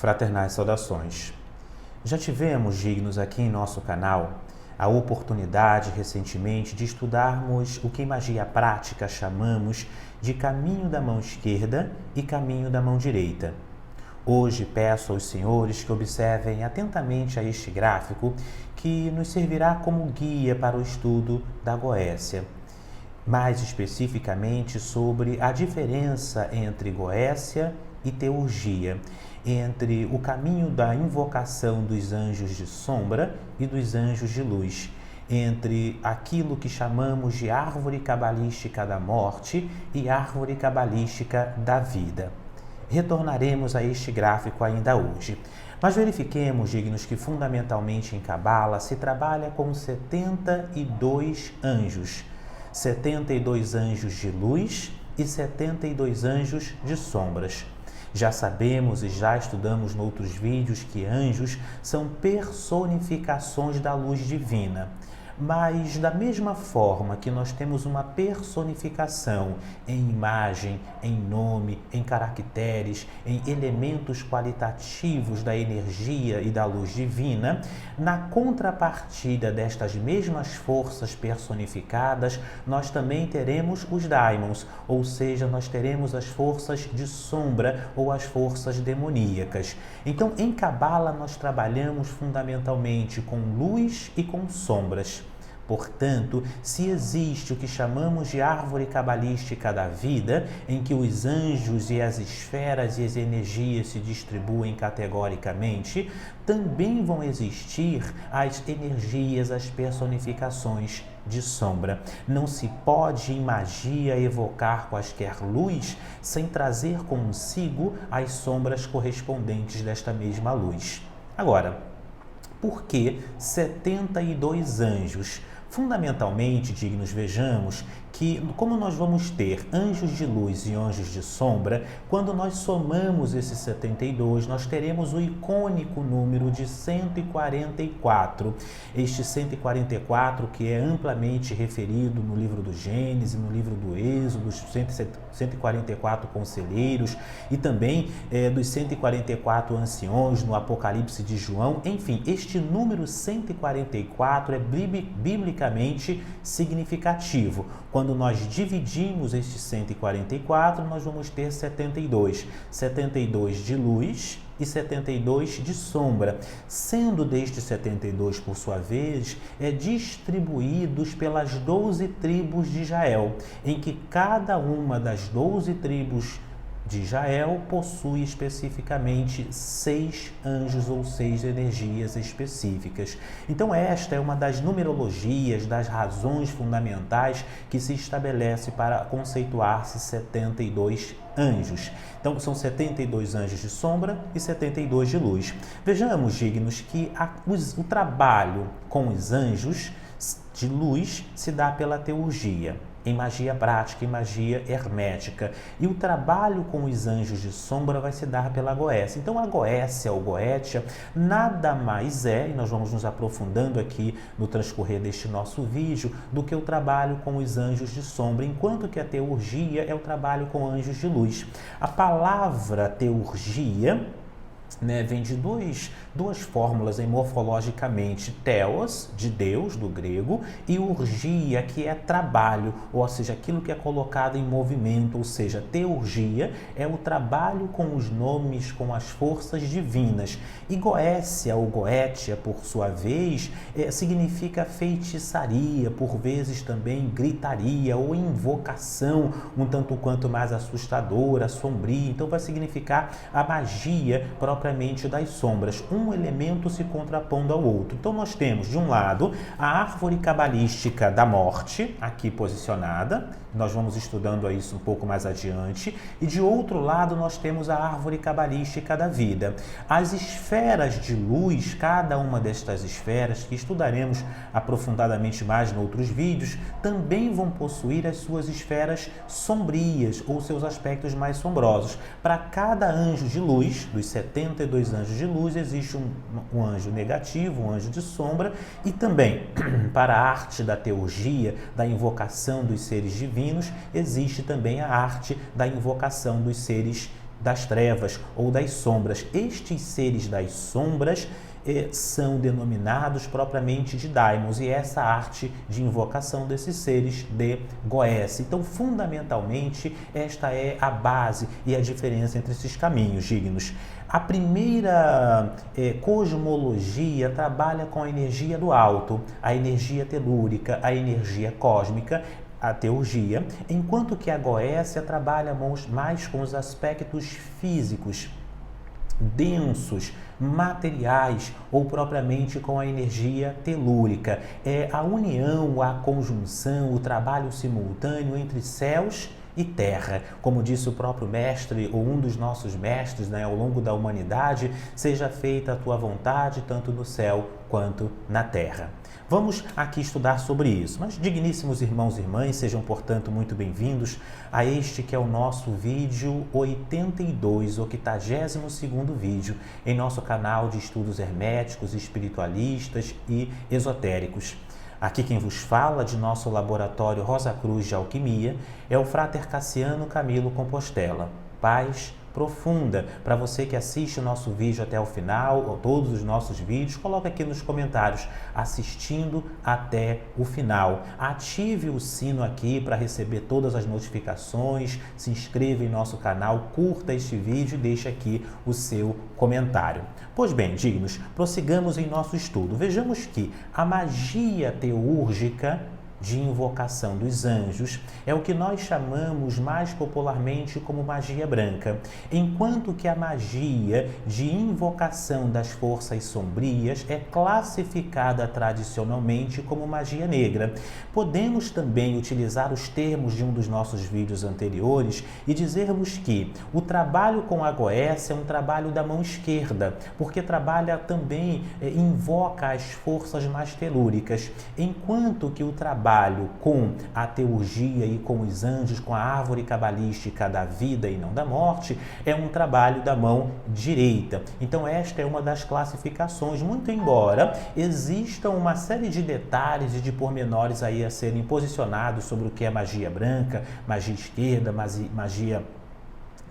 Fraternais saudações. Já tivemos, dignos, aqui em nosso canal, a oportunidade recentemente de estudarmos o que em magia prática chamamos de caminho da mão esquerda e caminho da mão direita. Hoje peço aos senhores que observem atentamente a este gráfico que nos servirá como guia para o estudo da Goécia. Mais especificamente sobre a diferença entre Goécia e teurgia, entre o caminho da invocação dos anjos de sombra e dos anjos de luz, entre aquilo que chamamos de árvore cabalística da morte e árvore cabalística da vida. Retornaremos a este gráfico ainda hoje. Mas verifiquemos, dignos, que fundamentalmente em Cabala se trabalha com 72 anjos. 72 anjos de luz e 72 anjos de sombras. Já sabemos e já estudamos em outros vídeos que anjos são personificações da luz divina. Mas da mesma forma que nós temos uma personificação em imagem, em nome, em caracteres, em elementos qualitativos da energia e da luz divina, na contrapartida destas mesmas forças personificadas, nós também teremos os daimons, ou seja, nós teremos as forças de sombra ou as forças demoníacas. Então, em Cabala nós trabalhamos fundamentalmente com luz e com sombras. Portanto, se existe o que chamamos de árvore cabalística da vida, em que os anjos e as esferas e as energias se distribuem categoricamente, também vão existir as energias, as personificações de sombra. Não se pode em magia evocar quaisquer luz sem trazer consigo as sombras correspondentes desta mesma luz. Agora, por que 72 anjos? Fundamentalmente, dignos, vejamos que, como nós vamos ter anjos de luz e anjos de sombra, quando nós somamos esses 72, nós teremos o icônico número de 144. Este 144 que é amplamente referido no livro do Gênesis, no livro do Êxodo, dos 144 conselheiros e também dos 144 anciões no Apocalipse de João. Enfim, este número 144 é biblicamente significativo. Quando nós dividimos estes 144, nós vamos ter 72. 72 de luz e 72 de sombra, sendo destes 72, por sua vez, distribuídos pelas 12 tribos de Israel, em que cada uma das 12 tribos de Israel possui especificamente 6 anjos ou 6 energias específicas. Então esta é uma das numerologias, das razões fundamentais que se estabelece para conceituar-se 72 anjos. Então são 72 anjos de sombra e 72 de luz. Vejamos, dignos, que o trabalho com os anjos de luz se dá pela teurgia, em magia prática e magia hermética. E o trabalho com os anjos de sombra vai se dar pela Goécia. Então a Goécia ou Goétia nada mais é, e nós vamos nos aprofundando aqui no transcorrer deste nosso vídeo, do que o trabalho com os anjos de sombra, enquanto que a teurgia é o trabalho com anjos de luz. A palavra teurgia vem de duas fórmulas morfologicamente: theos, de Deus, do grego, e urgia, que é trabalho, ou seja, aquilo que é colocado em movimento, ou seja, teurgia é o trabalho com os nomes, com as forças divinas. E Goécia ou Goétia, por sua vez, significa feitiçaria, por vezes também gritaria ou invocação, um tanto quanto mais assustadora, sombria. Então vai significar a magia propriamente das sombras, um elemento se contrapondo ao outro. Então nós temos, de um lado, a árvore cabalística da morte, aqui posicionada, nós vamos estudando isso um pouco mais adiante, e de outro lado nós temos a árvore cabalística da vida. As esferas de luz, cada uma destas esferas, que estudaremos aprofundadamente mais em outros vídeos, também vão possuir as suas esferas sombrias, ou seus aspectos mais sombrosos. Para cada anjo de luz, dos 72 anjos de luz, existe um anjo negativo, um anjo de sombra, e também para a arte da teurgia, da invocação dos seres divinos, existe também a arte da invocação dos seres das trevas ou das sombras. Estes seres das sombras são denominados propriamente de daimons, e essa arte de invocação desses seres de Goécia. Então, fundamentalmente, esta é a base e a diferença entre esses caminhos dignos. A primeira cosmologia trabalha com a energia do alto, a energia telúrica, a energia cósmica, a teurgia, enquanto que a Goécia trabalha mais com os aspectos físicos, densos, materiais, ou propriamente com a energia telúrica. É a união, a conjunção, o trabalho simultâneo entre céus e terra. Como disse o próprio mestre, ou um dos nossos mestres, ao longo da humanidade, seja feita a tua vontade, tanto no céu quanto na terra. Vamos aqui estudar sobre isso. Mas, digníssimos irmãos e irmãs, sejam, portanto, muito bem-vindos a este que é o nosso vídeo 82, o 82º vídeo, em nosso canal de estudos herméticos, espiritualistas e esotéricos. Aqui quem vos fala de nosso laboratório Rosa Cruz de Alquimia é o Frater Cassiano Camilo Compostela. Paz profunda. Para você que assiste o nosso vídeo até o final, ou todos os nossos vídeos, coloca aqui nos comentários, assistindo até o final. Ative o sino aqui para receber todas as notificações, se inscreva em nosso canal, curta este vídeo e deixe aqui o seu comentário. Pois bem, dignos, prossigamos em nosso estudo. Vejamos que a magia teúrgica de invocação dos anjos é o que nós chamamos mais popularmente como magia branca, enquanto que a magia de invocação das forças sombrias é classificada tradicionalmente como magia negra. Podemos também utilizar os termos de um dos nossos vídeos anteriores e dizermos que o trabalho com a Goécia é um trabalho da mão esquerda, porque trabalha também, invoca as forças mais telúricas, enquanto que o trabalho com a teurgia e com os anjos, com a árvore cabalística da vida e não da morte, é um trabalho da mão direita. Então esta é uma das classificações, muito embora exista uma série de detalhes e de pormenores aí a serem posicionados sobre o que é magia branca, magia esquerda, magia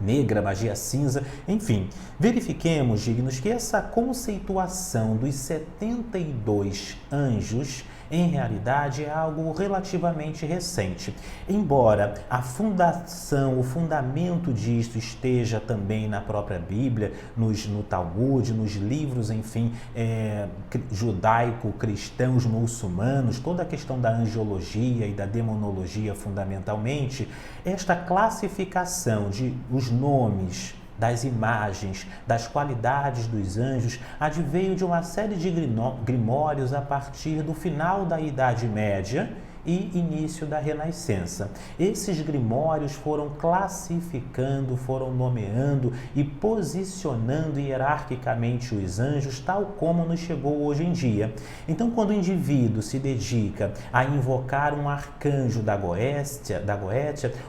negra, magia cinza, enfim. Verifiquemos, dignos, que essa conceituação dos 72 anjos em realidade é algo relativamente recente. Embora a fundação, o fundamento disso esteja também na própria Bíblia, no Talmud, nos livros, enfim, judaico-cristãos, muçulmanos, toda a questão da angiologia e da demonologia fundamentalmente, esta classificação de os nomes, das imagens, das qualidades dos anjos, adveio de uma série de grimórios a partir do final da Idade Média e início da Renascença. Esses grimórios foram classificando, foram nomeando e posicionando hierarquicamente os anjos, tal como nos chegou hoje em dia. Então, quando o indivíduo se dedica a invocar um arcanjo da Goécia,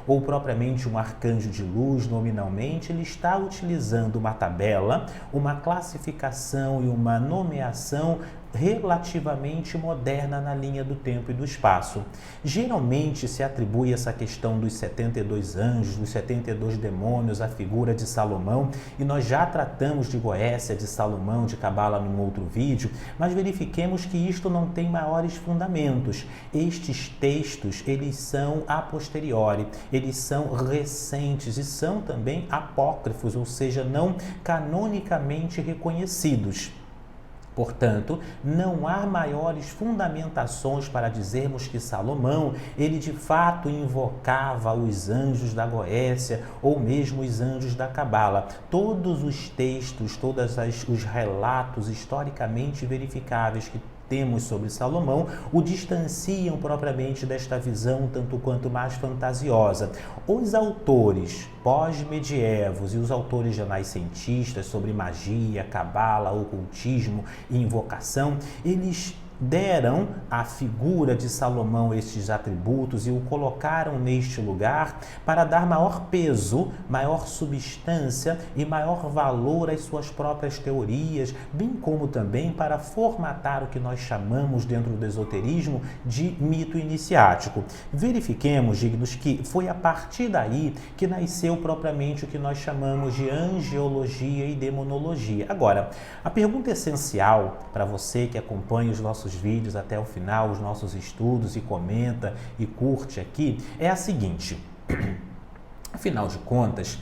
ou propriamente um arcanjo de luz, nominalmente, ele está utilizando uma tabela, uma classificação e uma nomeação relativamente moderna na linha do tempo e do espaço. Geralmente se atribui essa questão dos 72 anjos, dos 72 demônios, à figura de Salomão, e nós já tratamos de Goécia, de Salomão, de Cabala num outro vídeo, mas verifiquemos que isto não tem maiores fundamentos. Estes textos, eles são a posteriori, eles são recentes e são também apócrifos, ou seja, não canonicamente reconhecidos. Portanto, não há maiores fundamentações para dizermos que Salomão, ele de fato invocava os anjos da Goécia ou mesmo os anjos da Cabala. Todos os textos, os relatos historicamente verificáveis que temos sobre Salomão o distanciam propriamente desta visão tanto quanto mais fantasiosa. Os autores pós-medievos e os autores renascentistas sobre magia, cabala, ocultismo e invocação, eles deram à figura de Salomão estes atributos e o colocaram neste lugar para dar maior peso, maior substância e maior valor às suas próprias teorias, bem como também para formatar o que nós chamamos dentro do esoterismo de mito iniciático. Verifiquemos, dignos, que foi a partir daí que nasceu propriamente o que nós chamamos de angeologia e demonologia. Agora, a pergunta essencial para você que acompanha os nossos vídeos até o final, os nossos estudos e comenta e curte aqui, é a seguinte: afinal de contas,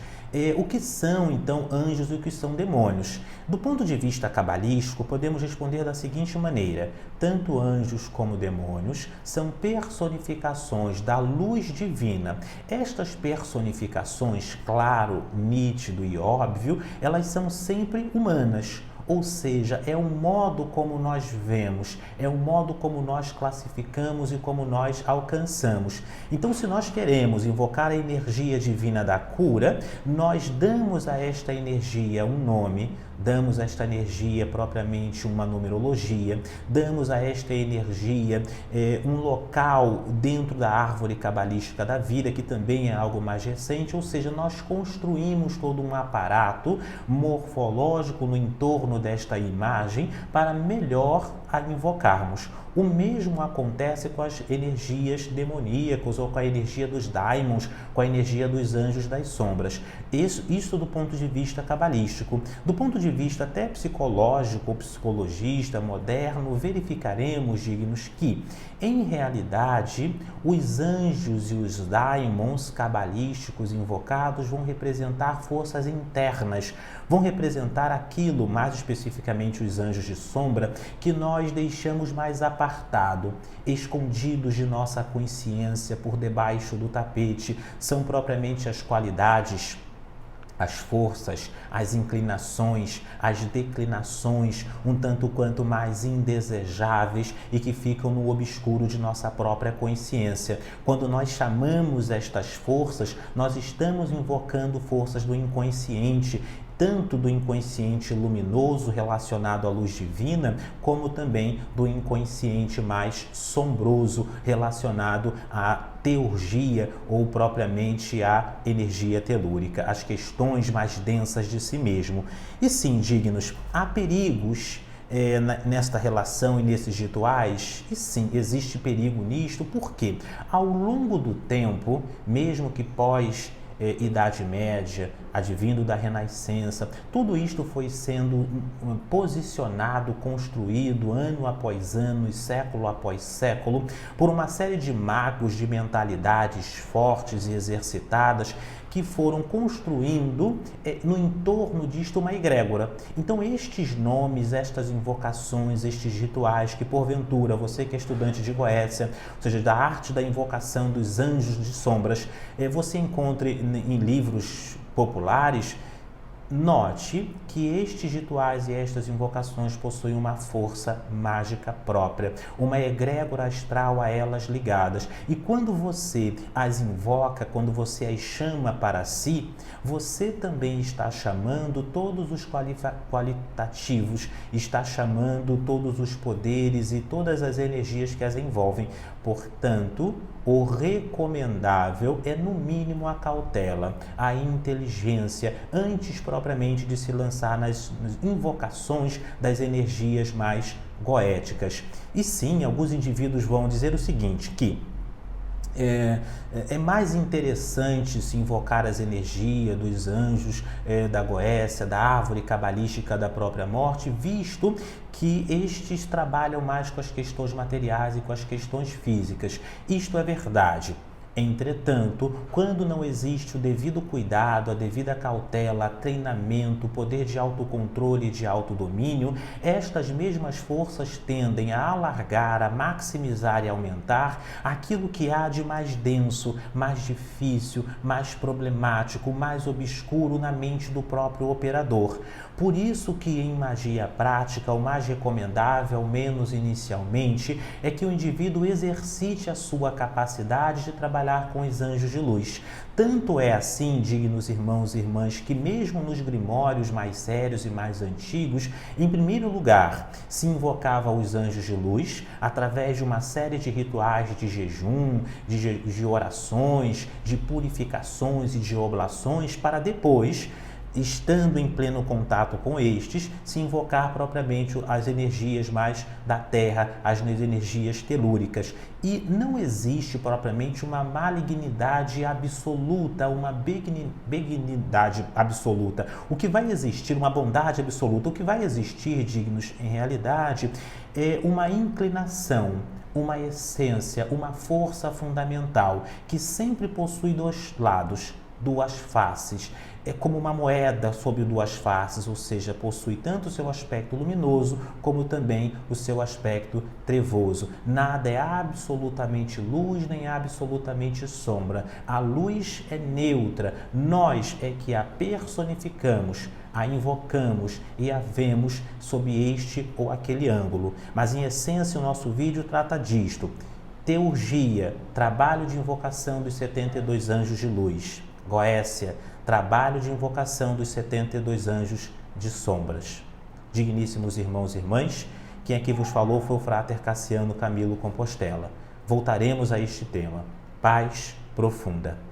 o que são então anjos e o que são demônios? Do ponto de vista cabalístico, podemos responder da seguinte maneira: tanto anjos como demônios são personificações da luz divina. Estas personificações, claro, nítido e óbvio, elas são sempre humanas. Ou seja, é o modo como nós vemos, é o modo como nós classificamos e como nós alcançamos. Então, se nós queremos invocar a energia divina da cura, nós damos a esta energia um nome, damos a esta energia propriamente uma numerologia, damos a esta energia um local dentro da árvore cabalística da vida, que também é algo mais recente, ou seja, nós construímos todo um aparato morfológico no entorno desta imagem para melhor a invocarmos. O mesmo acontece com as energias demoníacas ou com a energia dos daimons, com a energia dos anjos das sombras. Isso do ponto de vista cabalístico. Do ponto de vista até psicológico ou psicologista moderno, verificaremos, dignos, que, em realidade, os anjos e os daimons cabalísticos invocados vão representar forças internas, vão representar aquilo, mais especificamente os anjos de sombra, que nós deixamos mais apartado, escondidos de nossa consciência por debaixo do tapete. São propriamente as qualidades, as forças, as inclinações, as declinações, um tanto quanto mais indesejáveis e que ficam no obscuro de nossa própria consciência. Quando nós chamamos estas forças, nós estamos invocando forças do inconsciente, tanto do inconsciente luminoso relacionado à luz divina, como também do inconsciente mais sombroso relacionado à teurgia ou propriamente à energia telúrica, as questões mais densas de si mesmo. E sim, dignos, há perigos nesta relação e nesses rituais? E sim, existe perigo nisto, porque ao longo do tempo, mesmo que pós Idade Média, advindo da Renascença, tudo isto foi sendo posicionado, construído ano após ano e século após século por uma série de magos de mentalidades fortes e exercitadas que foram construindo no entorno disto uma egrégora. Então estes nomes, estas invocações, estes rituais que porventura você que é estudante de Goécia, ou seja, da arte da invocação dos anjos de sombras, você encontre em livros populares, note que estes rituais e estas invocações possuem uma força mágica própria, uma egrégora astral a elas ligadas. E quando você as invoca, quando você as chama para si, você também está chamando todos os qualitativos, está chamando todos os poderes e todas as energias que as envolvem. Portanto, o recomendável é, no mínimo, a cautela, a inteligência, antes propriamente de se lançar nas invocações das energias mais goéticas. E sim, alguns indivíduos vão dizer o seguinte, que é mais interessante se invocar as energias dos anjos da Goécia, da árvore cabalística da própria morte, visto que estes trabalham mais com as questões materiais e com as questões físicas. Isto é verdade. Entretanto, quando não existe o devido cuidado, a devida cautela, treinamento, poder de autocontrole e de autodomínio, estas mesmas forças tendem a alargar, a maximizar e aumentar aquilo que há de mais denso, mais difícil, mais problemático, mais obscuro na mente do próprio operador. Por isso que em magia prática, o mais recomendável, ao menos inicialmente, é que o indivíduo exercite a sua capacidade de trabalhar trabalhar com os anjos de luz. Tanto é assim, dignos irmãos e irmãs, que mesmo nos grimórios mais sérios e mais antigos, em primeiro lugar, se invocava os anjos de luz através de uma série de rituais de jejum, de orações, de purificações e de oblações, para depois, estando em pleno contato com estes, se invocar propriamente as energias mais da terra, as energias telúricas. E não existe propriamente uma malignidade absoluta, uma benignidade absoluta. O que vai existir, uma bondade absoluta, o que vai existir, dignos, em realidade, é uma inclinação, uma essência, uma força fundamental, que sempre possui dois lados, duas faces. É como uma moeda sob duas faces, ou seja, possui tanto o seu aspecto luminoso como também o seu aspecto trevoso. Nada é absolutamente luz nem absolutamente sombra. A luz é neutra, nós é que a personificamos, a invocamos e a vemos sob este ou aquele ângulo. Mas em essência o nosso vídeo trata disto. Teurgia, trabalho de invocação dos 72 anjos de luz. Goécia, trabalho de invocação dos 72 anjos de sombras. Digníssimos irmãos e irmãs, quem aqui vos falou foi o Frater Cassiano Camilo Compostela. Voltaremos a este tema. Paz profunda.